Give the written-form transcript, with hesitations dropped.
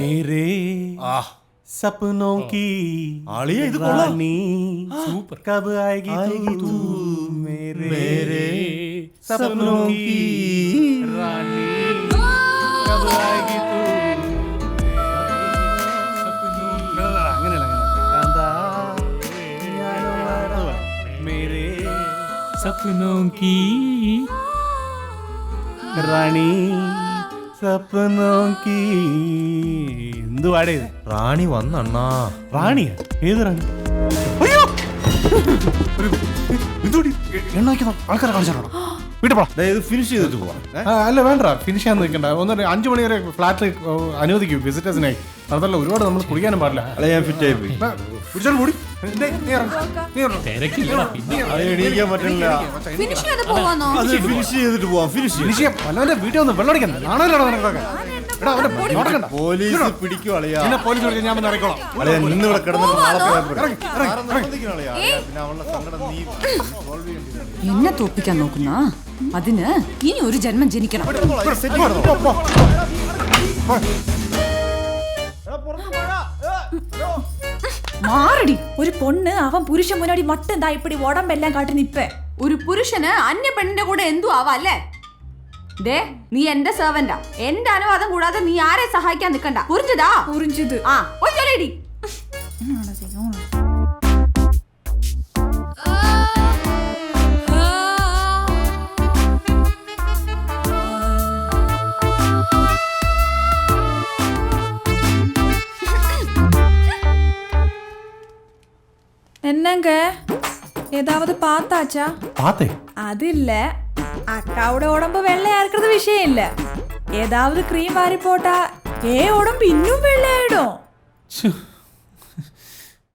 मेरे सपनों की रानी कब आएगी तू मेरे सपनों की रानी कब आएगी तू मेरे सपनों की റാണി സപ്പനോക്കി എന്ത് പാടേ റാണി വന്നണ്ണാ. റാണിയാ? ഏത് റാണി? അയ്യോ ഇതോടി എണ്ണ വയ്ക്കുന്ന ആൾക്കാരെ കാണിച്ചാണോ? വീട്ടിൽ പോടാ. ഇത് ഫിനിഷ് ചെയ്തിട്ട് പോവാം. അല്ല വേണ്ട, ഫിനിഷ് ചെയ്യാൻ നിൽക്കണ്ട. 5 മണി വരെ ഫ്ലാറ്റിൽ അനുവദിക്കും വിസിറ്റേഴ്സിനായി. അതല്ല ഒരുപാട് നമ്മൾ കുടിക്കാനും പാടില്ല. അല്ല ഞാൻ ഫിറ്റ് ആയി പോയി. കൂടി എണീക്കാൻ പറ്റില്ല. ഫിനിഷ് ചെയ്തിട്ട് പോവാന്നോ? അത് ഫിനിഷ് ചെയ്തിട്ട് പോവാം. ഫിനിഷ് ചെയ്യാം. വല്ലവന്റെ വീട്ടിൽ വന്ന് വെള്ളം അടിക്കാൻ നാണല്ലോ നിനക്കൊക്കെ. പോലീസ് പിടിക്കും അളിയാ. പോലീസ് വിളിച്ച് ഞാൻ വന്ന് ഇറക്കണം. അളിയാ നിന്ന് ഇവിടെ കിടന്നിട്ട് നാളെ പോയാൽ പോരെ. എന്നെ തോപ്പിക്കാൻ നോക്കുന്ന അതിന് ഇനി ഒരു ജന്മം ജനിക്കണം. മാറടി. ഒരു പൊണ്ണ് അവൻ പുരുഷൻ മുന്നാടി മട്ടും താ ഇപ്പടി ഉടമ്പെല്ലാം കാട്ടി നിപ്പേ. ഒരു പുരുഷന് അന്യ പെണ്ണിന്റെ കൂടെ എന്തു ആവാ അല്ലേ? ദേ നീ എന്റെ സെർവന്റാ. എന്റെ അനുവാദം കൂടാതെ നീ ആരെ സഹായിക്കാൻ നിക്കണ്ട. പുരിഞ്ചതാ? പുരിഞ്ചത്. ആ ഒറ്റടി. என்னங்க ஏதாவது பார்த்தாச்சா? பார்த்தே. அது இல்ல, அக்காவோட உடம்பு வெள்ளையா இருக்கிறது விஷயம் இல்ல. ஏதாவது கிரீம் வாரி போட்டா உடம்பு இன்னும் வெள்ளையாயிடும்.